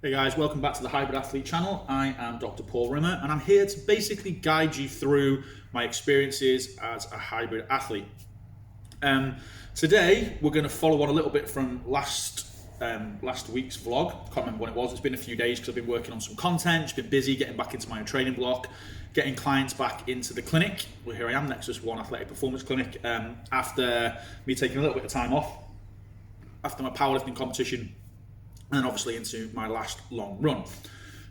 Hey guys, welcome back to the Hybrid Athlete channel. I am Dr. Paul Rimmer and I'm here to basically guide you through my experiences as a hybrid athlete. Today we're going to follow on a little bit from last week's vlog. I can't remember when it was. It's been a few days because I've been working on some content, just been busy getting back into my own training block, getting clients back into the clinic. Well, here I am, NEXUS 1 Athletic Performance Clinic, after me taking a little bit of time off after my powerlifting competition, and then obviously into my last long run.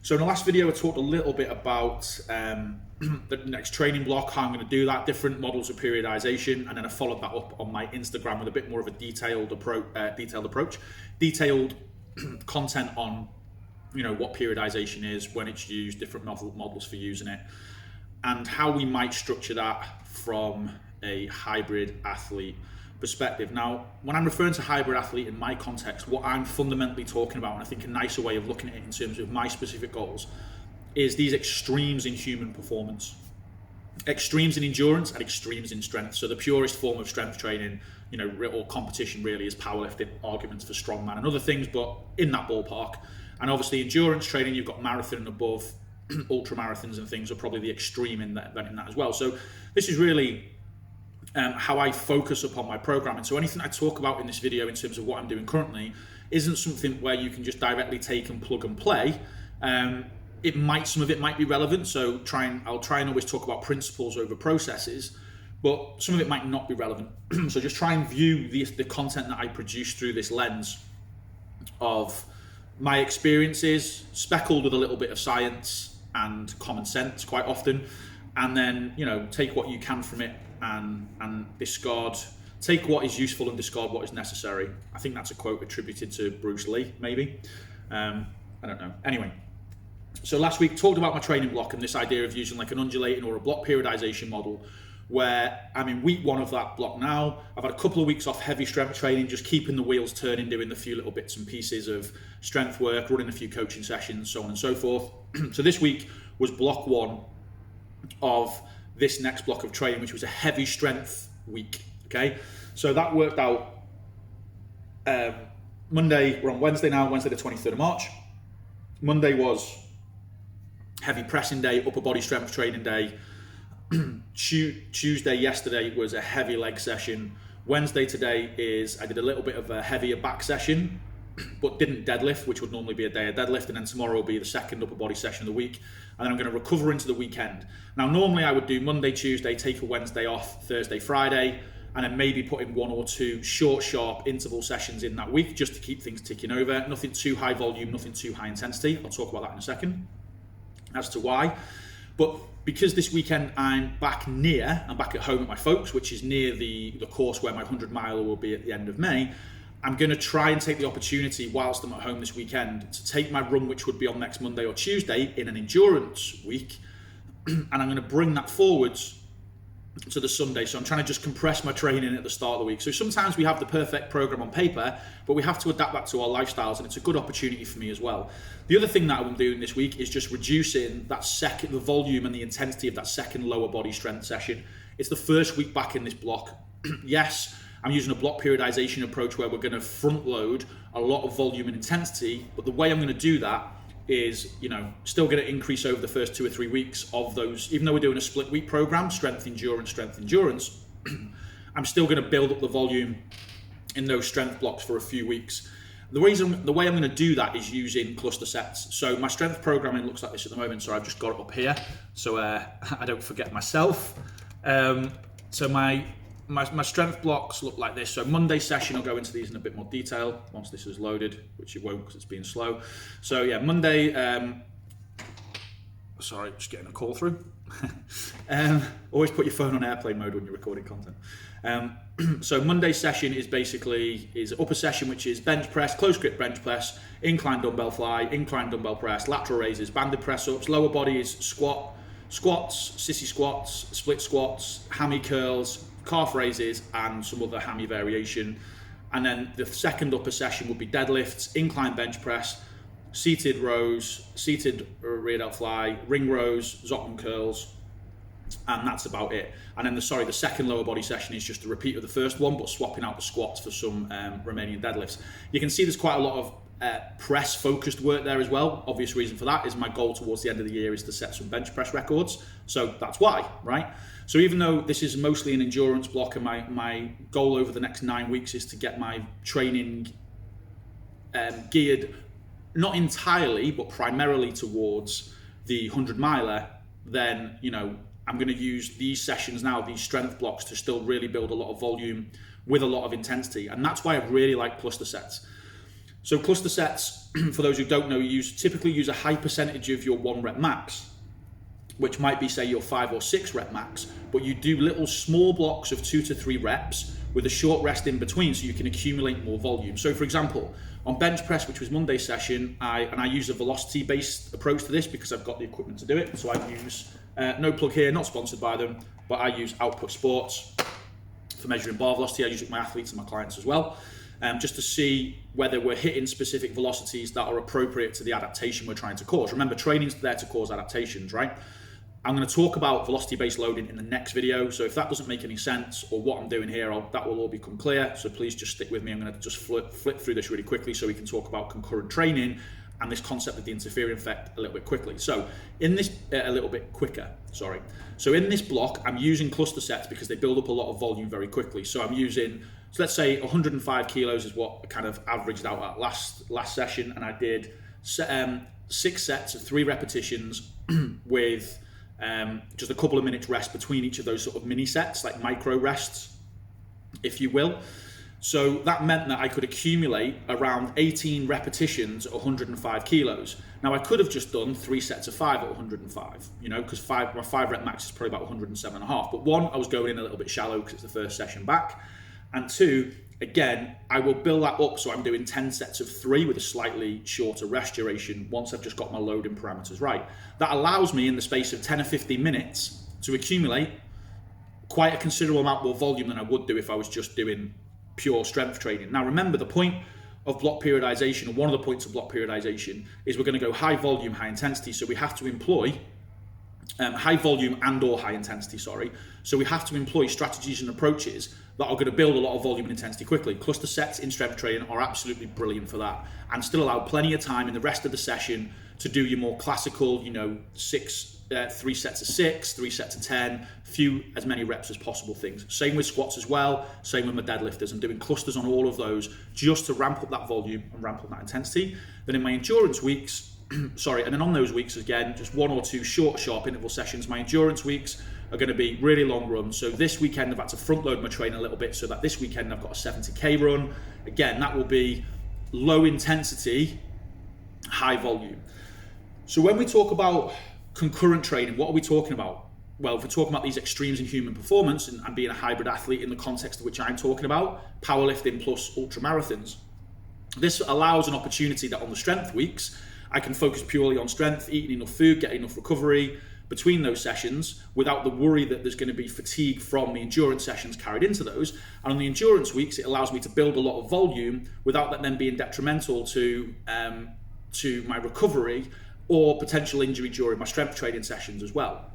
So in the last video I talked a little bit about the next training block, how I'm going to do that, different models of periodization, and then I followed that up on my Instagram with a bit more of a detailed content on, you know, what periodization is, when it's used, different models for using it, and how we might structure that from a hybrid athlete perspective. Now, when I'm referring to hybrid athlete in my context, what I'm fundamentally talking about, and I think a nicer way of looking at it in terms of my specific goals, is these extremes in human performance. Extremes in endurance and extremes in strength. So the purest form of strength training, you know, or competition really, is powerlifting, arguments for strongman and other things, but in that ballpark. And obviously endurance training, you've got marathon and above, ultra marathons and things are probably the extreme in that as well. So this is really how I focus upon my programming. So anything I talk about in this video in terms of what I'm doing currently isn't something where you can just directly take and plug and play. Some of it might be relevant, so I'll try and always talk about principles over processes, but some of it might not be relevant. So just try and view the content that I produce through this lens of my experiences, speckled with a little bit of science and common sense quite often, and then, you know, take what you can from it and discard, take what is useful and discard what is necessary. I think that's a quote attributed to Bruce Lee, maybe. I don't know. Anyway, so last week talked about my training block and this idea of using like an undulating or a block periodization model, where I'm in week 1 of that block now. I've had a couple of weeks off heavy strength training, just keeping the wheels turning, doing a few little bits and pieces of strength work, running a few coaching sessions, so on and so forth. So this week was block 1 of this next block of training, which was a heavy strength week. Okay, so that worked out. Monday, we're on Wednesday now, Wednesday the 23rd of March. Monday was heavy pressing day, upper body strength training day. Tuesday, yesterday, was a heavy leg session. Wednesday today I did a little bit of a heavier back session, but didn't deadlift, which would normally be a day of deadlift, and then tomorrow will be the second upper body session of the week, and then I'm going to recover into the weekend. Now, normally I would do Monday, Tuesday, take a Wednesday off, Thursday, Friday, and then maybe put in 1 or 2 short, sharp interval sessions in that week just to keep things ticking over. Nothing too high volume, nothing too high intensity. I'll talk about that in a second as to why. But because this weekend I'm back at home at my folks, which is near the course where my 100 miler will be at the end of May, I'm going to try and take the opportunity whilst I'm at home this weekend to take my run, which would be on next Monday or Tuesday, in an endurance week, and I'm going to bring that forwards to the Sunday. So I'm trying to just compress my training at the start of the week. So sometimes we have the perfect program on paper, but we have to adapt that to our lifestyles, and it's a good opportunity for me as well. The other thing that I'm doing this week is just reducing the volume and the intensity of that second lower body strength session. It's the first week back in this block. Yes, I'm using a block periodization approach where we're going to front load a lot of volume and intensity, but the way I'm going to do that is, you know, still going to increase over the first 2 or 3 weeks of those. Even though we're doing a split week program, strength endurance, I'm still going to build up the volume in those strength blocks for a few weeks. The way I'm going to do that is using cluster sets. So my strength programming looks like this at the moment. So I've just got it up here so I don't forget myself. So my strength blocks look like this. So Monday session, I'll go into these in a bit more detail once this is loaded, which it won't because it's being slow. So yeah, Monday, sorry, just getting a call through. Always put your phone on airplane mode when you're recording content. So Monday session is upper session, which is bench press, close grip bench press, incline dumbbell fly, incline dumbbell press, lateral raises, banded press ups. Lower body is squats, sissy squats, split squats, hammy curls, calf raises, and some other hammy variation. And then the second upper session would be deadlifts, incline bench press, seated rows, seated rear delt fly, ring rows, Zockman curls, and that's about it. And then the second lower body session is just a repeat of the first one, but swapping out the squats for some Romanian deadlifts. You can see there's quite a lot of press focused work there as well. Obvious reason for that is my goal towards the end of the year is to set some bench press records. So that's why, right? So even though this is mostly an endurance block and my goal over the next 9 weeks is to get my training geared, not entirely, but primarily towards the 100 miler, then, you know, I'm going to use these sessions now, these strength blocks, to still really build a lot of volume with a lot of intensity. And that's why I really like cluster sets. So cluster sets, for those who don't know, typically use a high percentage of your 1 rep max, which might be, say, your 5 or 6 rep max, but you do little small blocks of 2 to 3 reps with a short rest in between so you can accumulate more volume. So for example, on bench press, which was Monday's session, I use a velocity-based approach to this because I've got the equipment to do it. So I use, no plug here, not sponsored by them, but I use Output Sports for measuring bar velocity. I use it with my athletes and my clients as well, just to see whether we're hitting specific velocities that are appropriate to the adaptation we're trying to cause. Remember, training's there to cause adaptations, right? I'm going to talk about velocity-based loading in the next video, so if that doesn't make any sense or what I'm doing here, that will all become clear, so please just stick with me. I'm going to just flip through this really quickly so we can talk about concurrent training and this concept of the interfering effect a little bit quickly. So in this, So in this block, I'm using cluster sets because they build up a lot of volume very quickly. So I'm using, so let's say 105 kilos is what I kind of averaged out at last session, and I did 6 sets of 3 repetitions with just a couple of minutes rest between each of those sort of mini sets, like micro rests, if you will. So that meant that I could accumulate around 18 repetitions at 105 kilos. Now I could have just done 3 sets of 5 at 105, you know, because my 5 rep max is probably about 107.5. But 1, I was going in a little bit shallow because it's the first session back. And 2, again, I will build that up so I'm doing 10 sets of 3 with a slightly shorter rest duration once I've just got my loading parameters right. That allows me in the space of 10 or 15 minutes to accumulate quite a considerable amount more volume than I would do if I was just doing pure strength training. Now remember, the point of block periodization, or one of the points of block periodization, is we're going to go high volume, high intensity, so we have to employ high volume and or high intensity, So we have to employ strategies and approaches that are going to build a lot of volume and intensity quickly. Cluster sets in strength training are absolutely brilliant for that, and still allow plenty of time in the rest of the session to do your more classical, you know, 3 sets of 6, 3 sets of 10, as many reps as possible things. Same with squats as well, same with my deadlifters. I'm doing clusters on all of those just to ramp up that volume and ramp up that intensity. Then in my endurance weeks, and then on those weeks, again, just 1 or 2 short, sharp interval sessions. My endurance weeks are going to be really long runs. So this weekend I've had to front load my training a little bit so that this weekend I've got a 70k run. Again, that will be low intensity, high volume. So when we talk about concurrent training, what are we talking about? Well, if we're talking about these extremes in human performance and being a hybrid athlete in the context of which I'm talking about, powerlifting plus ultra marathons, this allows an opportunity that on the strength weeks, I can focus purely on strength, eating enough food, getting enough recovery between those sessions without the worry that there's going to be fatigue from the endurance sessions carried into those. And on the endurance weeks, it allows me to build a lot of volume without that then being detrimental to my recovery or potential injury during my strength training sessions as well.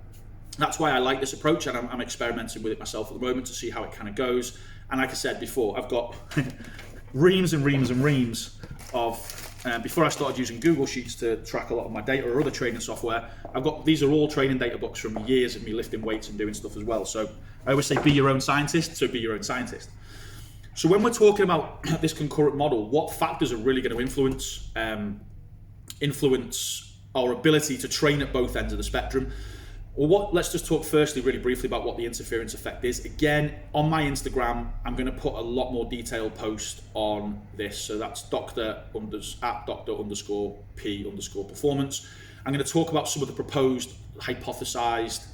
That's why I like this approach, and I'm experimenting with it myself at the moment to see how it kind of goes. And like I said before, I've got reams and reams and reams of, before I started using Google Sheets to track a lot of my data or other training software, these are all training data books from years of me lifting weights and doing stuff as well. So I always say be your own scientist, so be your own scientist. So when we're talking about this concurrent model, what factors are really going to influence our ability to train at both ends of the spectrum? Well, let's just talk firstly really briefly about what the interference effect is. Again, on my Instagram, I'm going to put a lot more detailed post on this. So that's @Dr_P_performance. I'm going to talk about some of the proposed hypothesized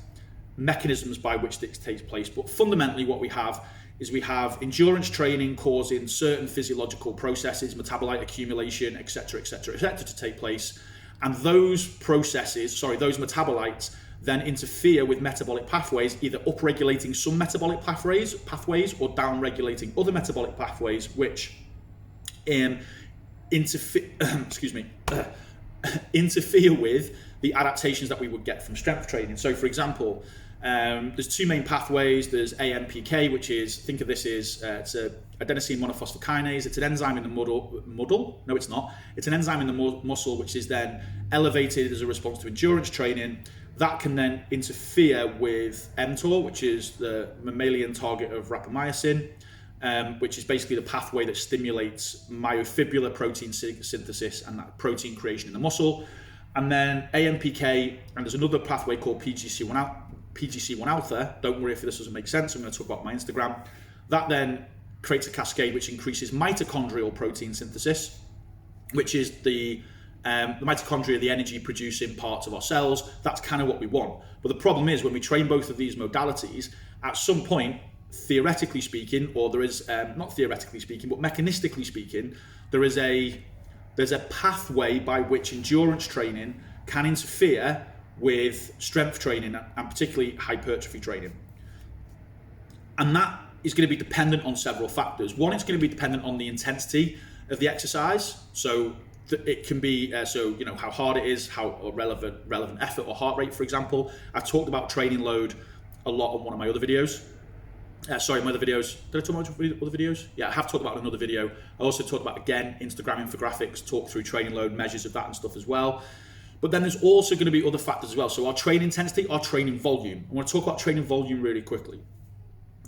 mechanisms by which this takes place. But fundamentally what we have is we have endurance training causing certain physiological processes, metabolite accumulation, etc., to take place. And those metabolites then interfere with metabolic pathways, either upregulating some metabolic pathways or downregulating other metabolic pathways, which interfere with the adaptations that we would get from strength training. So for example, there's 2 main pathways. There's AMPK, which is, think of this as it's adenosine monophosphokinase. It's an enzyme in the muddle. No, it's not. It's an enzyme in the muscle which is then elevated as a response to endurance training. That can then interfere with mTOR, which is the mammalian target of rapamycin, which is basically the pathway that stimulates myofibrillar protein synthesis and that protein creation in the muscle. And then AMPK, and there's another pathway called PGC1 alpha. Don't worry if this doesn't make sense. I'm going to talk about my Instagram. That then creates a cascade which increases mitochondrial protein synthesis, which is the mitochondria, the energy producing parts of our cells. That's kind of what we want. But the problem is when we train both of these modalities, at some point, theoretically speaking, or there is, not theoretically speaking, but mechanistically speaking, there's a pathway by which endurance training can interfere with strength training and particularly hypertrophy training. And that is going to be dependent on several factors. One, it's going to be dependent on the intensity of the exercise. So it can be, how hard it is, how relevant effort or heart rate, for example. I've talked about training load a lot on one of my other videos. My other videos. Did I talk about other videos? Yeah, I have talked about another video. I also talked about, again, Instagram infographics, talk through training load, measures of that and stuff as well. But then there's also going to be other factors as well. So our training intensity, our training volume. I want to talk about training volume really quickly.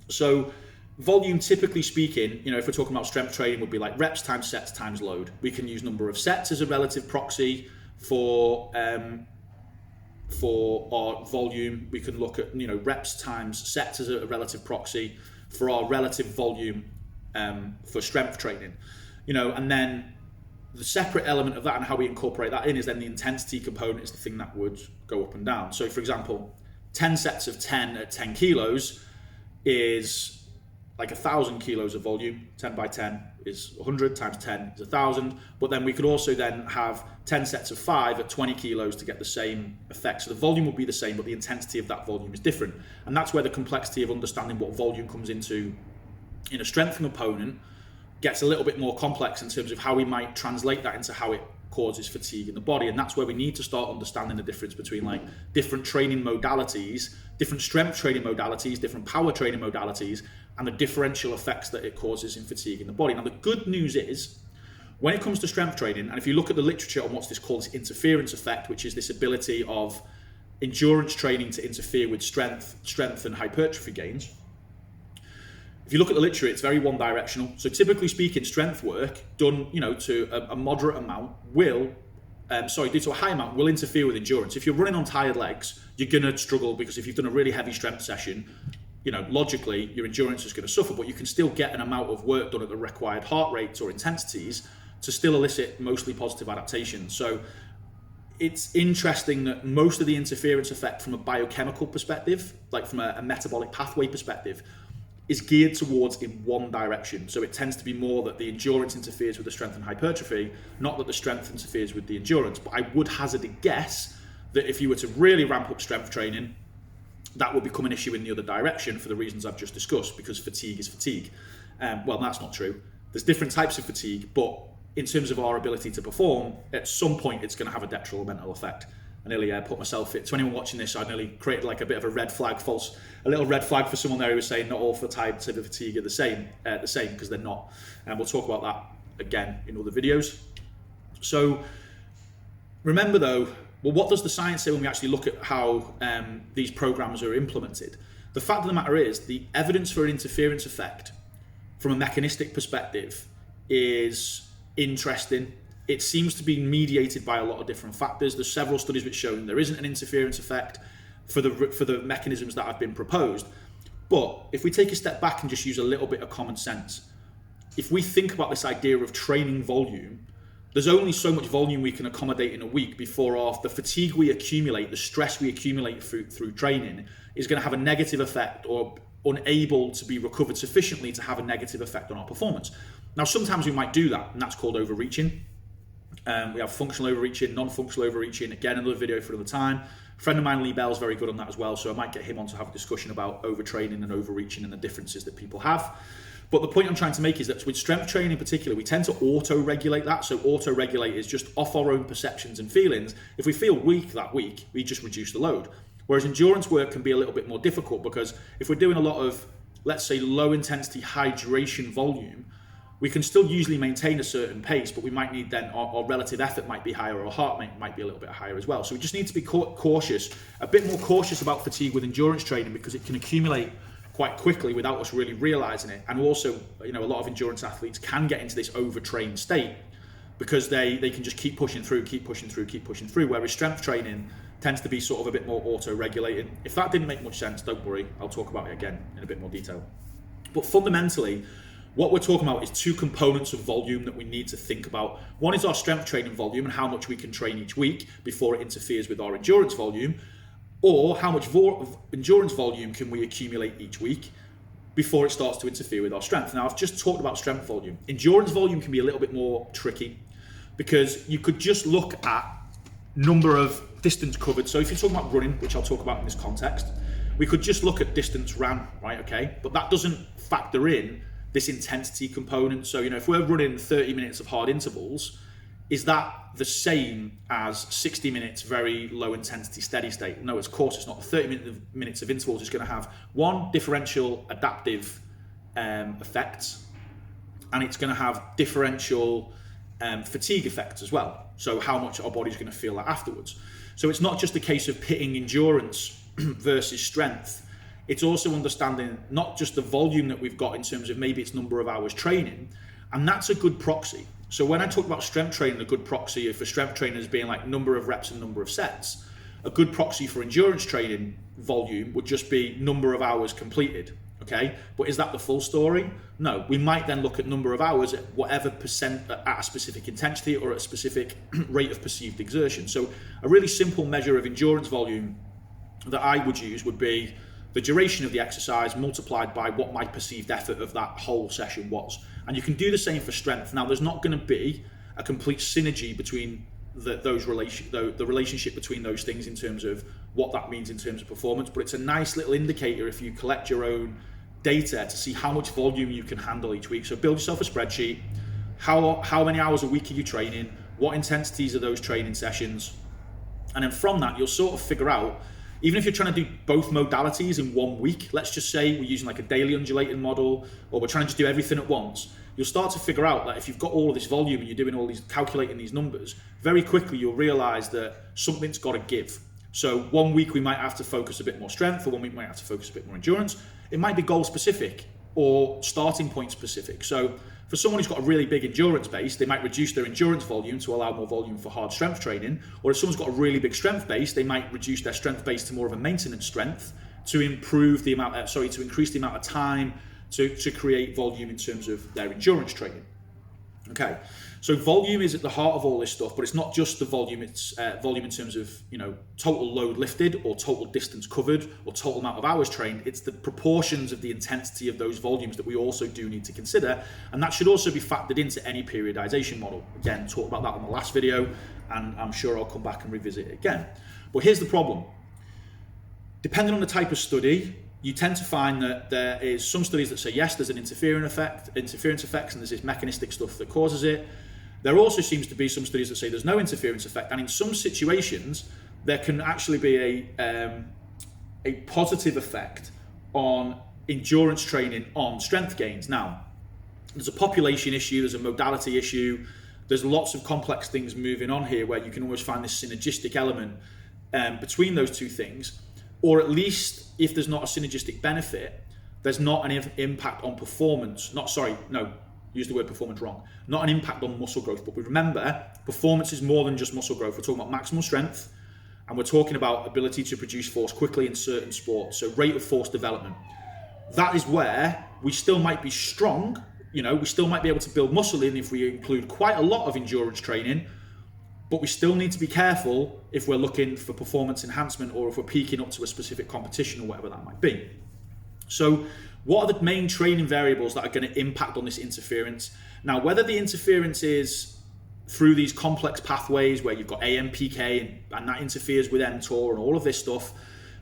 So volume, typically speaking, if we're talking about strength training, would be like reps times sets times load. We can use number of sets as a relative proxy for our volume. We can look at reps times sets as a relative proxy for our relative volume for strength training. And then the separate element of that and how we incorporate that in is then the intensity component is the thing that would go up and down. So for example, 10 sets of 10 at 10 kilos is like 1,000 kilos of volume. 10 by 10 is 100 times 10 is 1,000. But then we could also then have 10 sets of 5 at 20 kilos to get the same effect. So the volume will be the same, but the intensity of that volume is different. And that's where the complexity of understanding what volume comes into in a strength component gets a little bit more complex in terms of how we might translate that into how it causes fatigue in the body. And that's where we need to start understanding the difference between like different training modalities, different strength training modalities, different power training modalities, and the differential effects that it causes in fatigue in the body. Now, the good news is when it comes to strength training, and if you look at the literature on what's called this interference effect, which is this ability of endurance training to interfere with strength and hypertrophy gains, if you look at the literature, it's very one directional. So typically speaking, strength work done, to a moderate amount due to a high amount will interfere with endurance. If you're running on tired legs, you're going to struggle because if you've done a really heavy strength session, logically your endurance is going to suffer, but you can still get an amount of work done at the required heart rates or intensities to still elicit mostly positive adaptation. So it's interesting that most of the interference effect from a biochemical perspective, like from a metabolic pathway perspective, is geared towards in one direction. So it tends to be more that the endurance interferes with the strength and hypertrophy, not that the strength interferes with the endurance. But I would hazard a guess that if you were to really ramp up strength training, that would become an issue in the other direction for the reasons I've just discussed, because fatigue is fatigue. Well, that's not true. There's different types of fatigue, but in terms of our ability to perform, at some point it's going to have a detrimental effect. I nearly put myself to anyone watching this, I nearly created like a bit of a little red flag for someone there who was saying not all types of fatigue are the same, because they're not. And we'll talk about that again in other videos. So remember though, well, what does the science say when we actually look at how these programs are implemented? The fact of the matter is the evidence for an interference effect from a mechanistic perspective is interesting. It seems to be mediated by a lot of different factors. There's several studies which show there isn't an interference effect for the mechanisms that have been proposed. But if we take a step back and just use a little bit of common sense, if we think about this idea of training volume, there's only so much volume we can accommodate in a week before the fatigue we accumulate, the stress we accumulate through training is going to have a negative effect or unable to be recovered sufficiently to have a negative effect on our performance. Now, sometimes we might do that, and that's called overreaching. We have functional overreaching, non-functional overreaching. Again, another video for another time. A friend of mine, Lee Bell's very good on that as well, so I might get him on to have a discussion about overtraining and overreaching and the differences that people have. But the point I'm trying to make is that with strength training in particular, we tend to auto-regulate that. So auto-regulate is just off our own perceptions and feelings. If we feel weak that week, we just reduce the load. Whereas endurance work can be a little bit more difficult because if we're doing a lot of let's say, low intensity hydration volume, we can still usually maintain a certain pace, but we might need then our relative effort might be higher, or our heart rate might be a little bit higher as well. So we just need to be cautious, a bit more cautious about fatigue with endurance training, because it can accumulate quite quickly without us really realizing it. And also, a lot of endurance athletes can get into this overtrained state because they can just keep pushing through, whereas strength training tends to be sort of a bit more auto-regulating. If that didn't make much sense, don't worry, I'll talk about it again in a bit more detail. But fundamentally, what we're talking about is two components of volume that we need to think about. One is our strength training volume and how much we can train each week before it interferes with our endurance volume, or how much endurance volume can we accumulate each week before it starts to interfere with our strength. Now, I've just talked about strength volume. Endurance volume can be a little bit more tricky, because you could just look at number of distance covered. So if you're talking about running, which I'll talk about in this context, we could just look at distance ran, right? Okay, but that doesn't factor in this intensity component. So, if we're running 30 minutes of hard intervals, is that the same as 60 minutes very low intensity steady state? No, of course it's not. 30 minutes of intervals is going to have one, differential adaptive effects, and it's going to have differential fatigue effects as well. So how much our body's going to feel that afterwards. So it's not just a case of pitting endurance versus strength. It's also understanding not just the volume that we've got in terms of maybe it's number of hours training, and that's a good proxy. So when I talk about strength training, a good proxy for strength training is being like number of reps and number of sets. A good proxy for endurance training volume would just be number of hours completed, okay? But is that the full story? No, we might then look at number of hours at whatever percent at a specific intensity or at a specific rate of perceived exertion. So a really simple measure of endurance volume that I would use would be the duration of the exercise multiplied by what my perceived effort of that whole session was. And you can do the same for strength. Now, there's not going to be a complete synergy between the relationship between those things in terms of what that means in terms of performance, but it's a nice little indicator if you collect your own data to see how much volume you can handle each week. So build yourself a spreadsheet. How many hours a week are you training? What intensities are those training sessions? And then from that, you'll sort of figure out, even if you're trying to do both modalities in 1 week, let's just say we're using like a daily undulating model, or we're trying to just do everything at once, you'll start to figure out that if you've got all of this volume and you're doing all these, calculating these numbers, very quickly you'll realize that something's got to give. So 1 week we might have to focus a bit more strength, or 1 week we might have to focus a bit more endurance. It might be goal specific or starting point specific. So for someone who's got a really big endurance base, they might reduce their endurance volume to allow more volume for hard strength training. Or if someone's got a really big strength base, they might reduce their strength base to more of a maintenance strength to improve the amount, to increase the amount of time to create volume in terms of their endurance training. Okay, so volume is at the heart of all this stuff, but it's not just the volume. It's volume in terms of total load lifted, or total distance covered, or total amount of hours trained. It's the proportions of the intensity of those volumes that we also do need to consider, and that should also be factored into any periodization model. Again, talked about that on the last video, and I'm sure I'll come back and revisit it again. But here's the problem. Depending on the type of study, you tend to find that there is some studies that say yes, there's an interference effects, and there's this mechanistic stuff that causes it. There also seems to be some studies that say there's no interference effect, and in some situations there can actually be a positive effect on endurance training on strength gains. Now, there's a population issue, there's a modality issue, there's lots of complex things moving on here where you can always find this synergistic element between those two things. Or at least if there's not a synergistic benefit, there's not an impact on performance. Use the word performance wrong. Not an impact on muscle growth. But remember, performance is more than just muscle growth. We're talking about maximal strength, and we're talking about ability to produce force quickly in certain sports. So rate of force development. That is where we still might be strong. We still might be able to build muscle in if we include quite a lot of endurance training. But we still need to be careful if we're looking for performance enhancement, or if we're peaking up to a specific competition or whatever that might be. So what are the main training variables that are going to impact on this interference? Now, whether the interference is through these complex pathways where you've got AMPK and that interferes with mTOR and all of this stuff,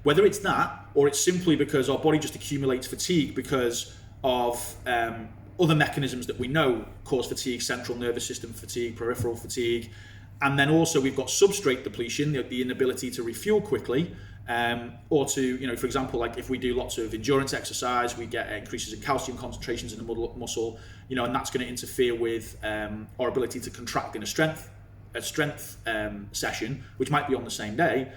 whether it's that, or it's simply because our body just accumulates fatigue because of other mechanisms that we know cause fatigue, central nervous system fatigue, peripheral fatigue. And then also we've got substrate depletion, the inability to refuel quickly, Or to, for example, like if we do lots of endurance exercise, we get increases in calcium concentrations in the muscle, and that's going to interfere with our ability to contract in a strength session, which might be on the same day.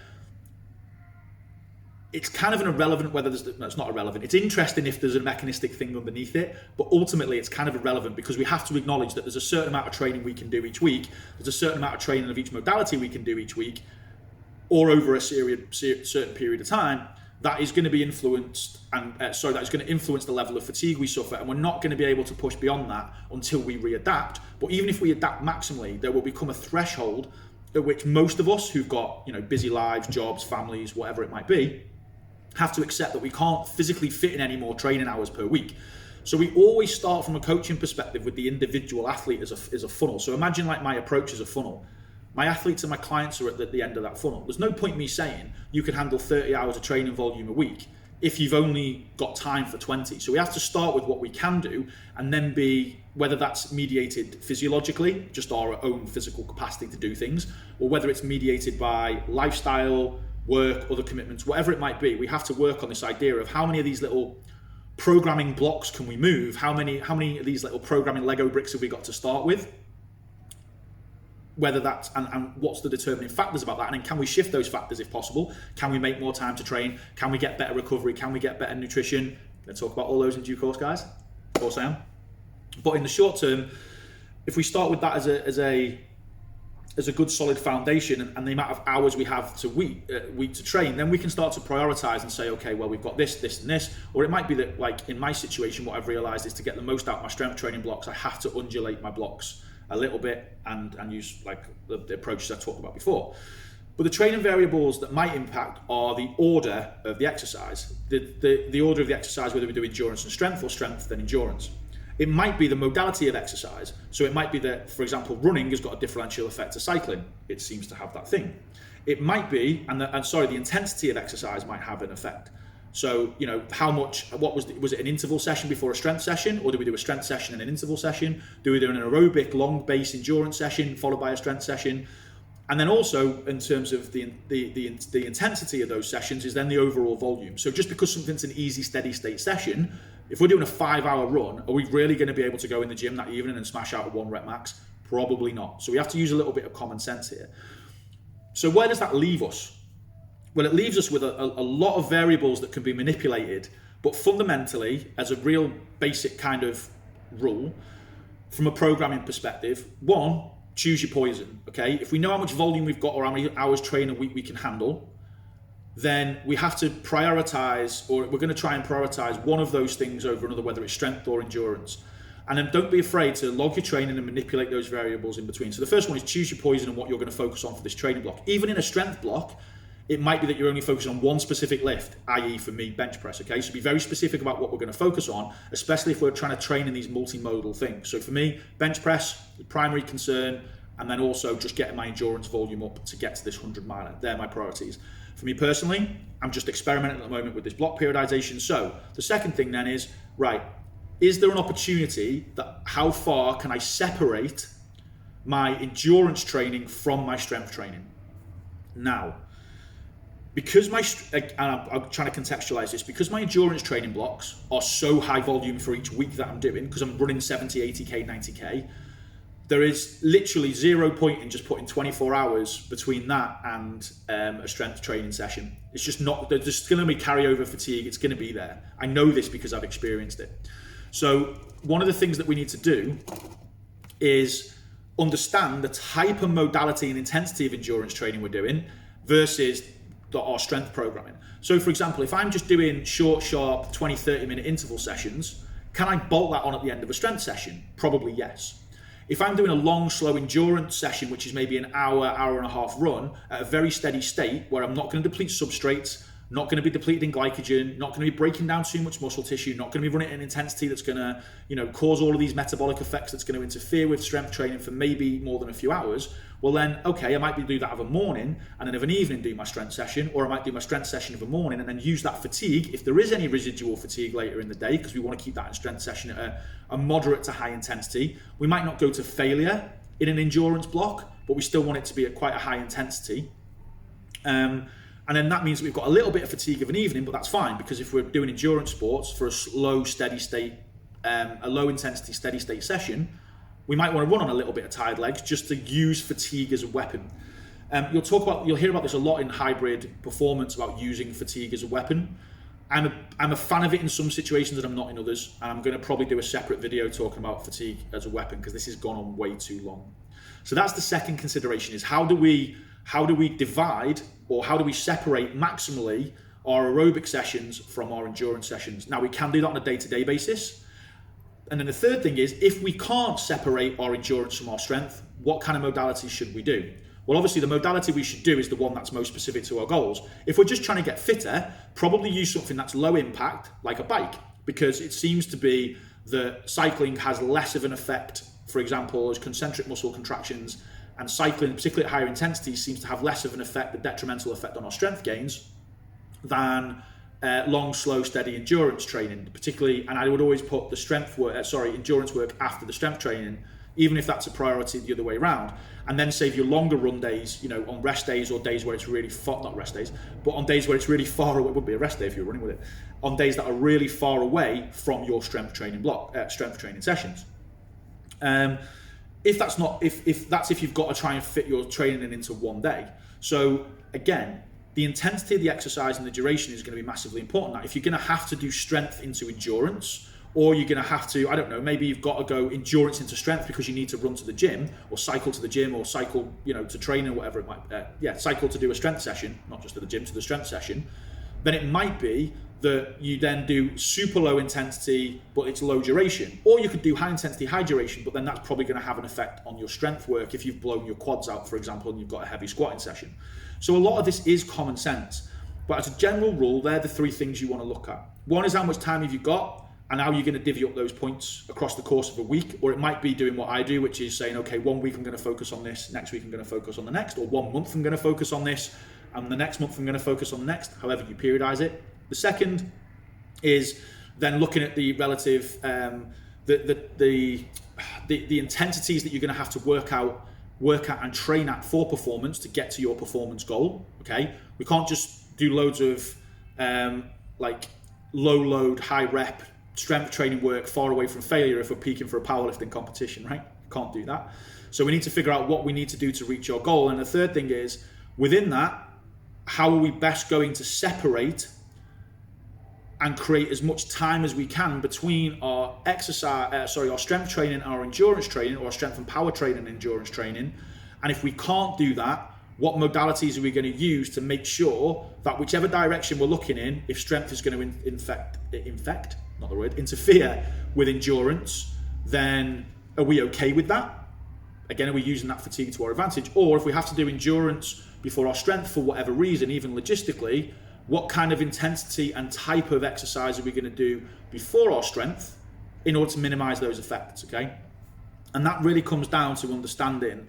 It's kind of an irrelevant whether it's not irrelevant. It's interesting if there's a mechanistic thing underneath it, but ultimately it's kind of irrelevant because we have to acknowledge that there's a certain amount of training we can do each week. There's a certain amount of training of each modality we can do each week, or over a certain period of time, that is going to be influenced, and that is going to influence the level of fatigue we suffer, and we're not going to be able to push beyond that until we readapt. But even if we adapt maximally, there will become a threshold at which most of us who've got busy lives, jobs, families, whatever it might be, have to accept that we can't physically fit in any more training hours per week. So we always start from a coaching perspective with the individual athlete as a funnel. So imagine like my approach as a funnel. My athletes and my clients are at the end of that funnel. There's no point me saying you can handle 30 hours of training volume a week if you've only got time for 20. So we have to start with what we can do, and then whether that's mediated physiologically, just our own physical capacity to do things, or whether it's mediated by lifestyle, work, other commitments, whatever it might be. We have to work on this idea of how many of these little programming blocks can we move? How many of these little programming Lego bricks have we got to start with? Whether that's, and what's the determining factors about that? And then can we shift those factors if possible? Can we make more time to train? Can we get better recovery? Can we get better nutrition? Let's talk about all those in due course, guys. Of course I am. But in the short term, if we start with that as a good solid foundation and the amount of hours we have to week to train, then we can start to prioritize and say, okay, well, we've got this, and this. Or it might be that, like in my situation, what I've realized is to get the most out of my strength training blocks, I have to undulate my blocks a little bit and use like the approaches I talked about before. But the training variables that might impact are the order of the exercise, the order of the exercise, whether we do endurance and strength or strength and endurance. It might be the modality of exercise. So it might be that, for example, running has got a differential effect to cycling. It seems to have that thing. It might be, the intensity of exercise might have an effect. So, how much, was it an interval session before a strength session, or do we do a strength session and an interval session? Do we do an aerobic long base endurance session followed by a strength session? And then also in terms of the intensity of those sessions is then the overall volume. So just because something's an easy steady state session, if we're doing a 5-hour run, are we really going to be able to go in the gym that evening and smash out a 1 rep max? Probably not. So we have to use a little bit of common sense here. So where does that leave us? Well, it leaves us with a lot of variables that can be manipulated, but fundamentally, as a real basic kind of rule, from a programming perspective, one, choose your poison, okay? If we know how much volume we've got or how many hours training a week we can handle, then we have to prioritize, or we're going to try and prioritize one of those things over another, whether it's strength or endurance. And then don't be afraid to log your training and manipulate those variables in between. So the first one is choose your poison and what you're going to focus on for this training block. Even in a strength block, it might be that you're only focusing on one specific lift, i.e. for me, bench press, okay? So be very specific about what we're going to focus on, especially if we're trying to train in these multimodal things. So for me, bench press, the primary concern, and then also just getting my endurance volume up to get to this 100 miler. They're my priorities. For me personally, I'm just experimenting at the moment with this block periodization. So the second thing then is, right, is there an opportunity that how far can I separate my endurance training from my strength training? Now, because and I'm trying to contextualize this, because my endurance training blocks are so high volume for each week that I'm doing, because I'm running 70, 80K, 90K, there is literally 0 point in just putting 24 hours between that and a strength training session. It's just not, there's just going to be carryover fatigue. It's going to be there. I know this because I've experienced it. So one of the things that we need to do is understand the type of modality and intensity of endurance training we're doing versus our strength programming. So for example, if I'm just doing short, sharp 20, 30 minute interval sessions, can I bolt that on at the end of a strength session? Probably yes. If I'm doing a long, slow endurance session, which is maybe an hour, hour and a half run at a very steady state where I'm not going to deplete substrates, not going to be depleted in glycogen, not going to be breaking down too much muscle tissue, not going to be running at an intensity that's going to, cause all of these metabolic effects that's going to interfere with strength training for maybe more than a few hours, well then, okay, I might do that of a morning and then of an evening do my strength session, or I might do my strength session of a morning and then use that fatigue, if there is any residual fatigue later in the day, because we want to keep that in strength session at a moderate to high intensity. We might not go to failure in an endurance block, but we still want it to be at quite a high intensity. And And then that means we've got a little bit of fatigue of an evening, but that's fine, because if we're doing endurance sports for a slow, steady state, a low intensity, steady state session, we might want to run on a little bit of tired legs just to use fatigue as a weapon. You'll hear about this a lot in hybrid performance, about using fatigue as a weapon. I'm a fan of it in some situations and I'm not in others. And I'm going to probably do a separate video talking about fatigue as a weapon, because this has gone on way too long. So that's the second consideration, is how do we divide, or how do we separate maximally our aerobic sessions from our endurance sessions? Now, we can do that on a day-to-day basis. And then the third thing is, if we can't separate our endurance from our strength, what kind of modalities should we do? Well, obviously the modality we should do is the one that's most specific to our goals. If we're just trying to get fitter, probably use something that's low impact, like a bike, because it seems to be that cycling has less of an effect, for example, as concentric muscle contractions, and cycling, particularly at higher intensities, seems to have less of an effect, a detrimental effect on our strength gains, than long, slow, steady endurance training, particularly. And I would always put the endurance work after the strength training, even if that's a priority the other way around. And then save your longer run days, on rest days, or days where it's really far, not rest days, but on days where it's really far away. It would be a rest day if you're running with it. On days that are really far away from your strength training sessions. If you've got to try and fit your training into one day. So again, the intensity of the exercise and the duration is going to be massively important. Now, if you're going to have to do strength into endurance, or you're going to have to, I don't know, maybe you've got to go endurance into strength because you need to run to the gym, or cycle to the gym, or cycle, to train, or whatever it might, cycle to do a strength session, not just to the gym, to the strength session, then it might be that you then do super low intensity, but it's low duration. Or you could do high intensity, high duration, but then that's probably going to have an effect on your strength work if you've blown your quads out, for example, and you've got a heavy squatting session. So a lot of this is common sense. But as a general rule, they're the three things you want to look at. One is how much time have you got, and how you're going to divvy up those points across the course of a week. Or it might be doing what I do, which is saying, okay, 1 week I'm going to focus on this, next week I'm going to focus on the next, or 1 month I'm going to focus on this, and the next month I'm going to focus on the next, however you periodize it. The second is then looking at the relative, the intensities that you're going to have to work at and train at for performance to get to your performance goal. Okay, we can't just do loads of low load, high rep strength training work far away from failure if we're peaking for a powerlifting competition, right? Can't do that. So we need to figure out what we need to do to reach our goal. And the third thing is, within that, how are we best going to separate and create as much time as we can between our our strength training and our endurance training, or our strength and power training and endurance training. And if we can't do that, what modalities are we going to use to make sure that whichever direction we're looking in, if strength is going to interfere with endurance, then are we okay with that? Again, are we using that fatigue to our advantage? Or if we have to do endurance before our strength for whatever reason, even logistically, what kind of intensity and type of exercise are we going to do before our strength in order to minimize those effects, okay? And that really comes down to understanding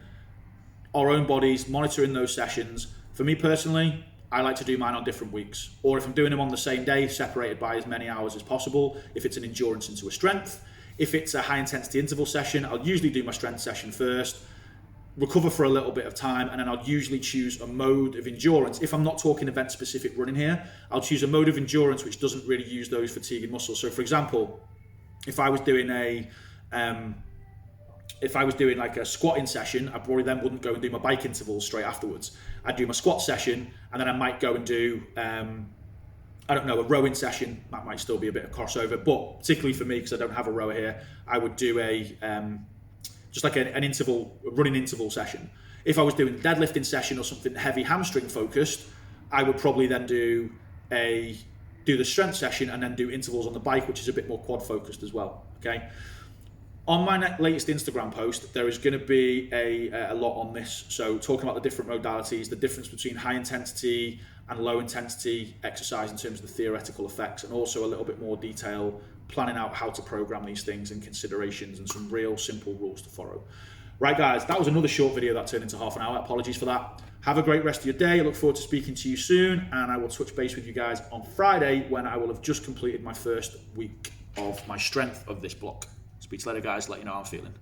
our own bodies, monitoring those sessions. For me personally, I like to do mine on different weeks. Or if I'm doing them on the same day, separated by as many hours as possible. If it's an endurance into a strength. If it's a high intensity interval session, I'll usually do my strength session first, recover for a little bit of time, and then I'll usually choose a mode of endurance. If I'm not talking event specific running here, I'll choose a mode of endurance which doesn't really use those fatiguing muscles. So for example, if I was doing like a squatting session, I probably then wouldn't go and do my bike intervals straight afterwards. I'd do my squat session, and then I might go and do a rowing session. That might still be a bit of crossover, but particularly for me, because I don't have a rower here, I would do an running interval session. If I was doing a deadlifting session or something heavy hamstring focused, I would probably then do the strength session and then do intervals on the bike, which is a bit more quad focused as well. Okay. On my latest Instagram post, there is going to be a lot on this. So talking about the different modalities, the difference between high intensity and low intensity exercise in terms of the theoretical effects, and also a little bit more detail planning out how to program these things and considerations and some real simple rules to follow. Right guys, that was another short video that turned into half an hour. Apologies for that. Have a great rest of your day. I look forward to speaking to you soon, and I will touch base with you guys on Friday when I will have just completed my first week of my strength of this block. Speak to you later guys, let you know how I'm feeling.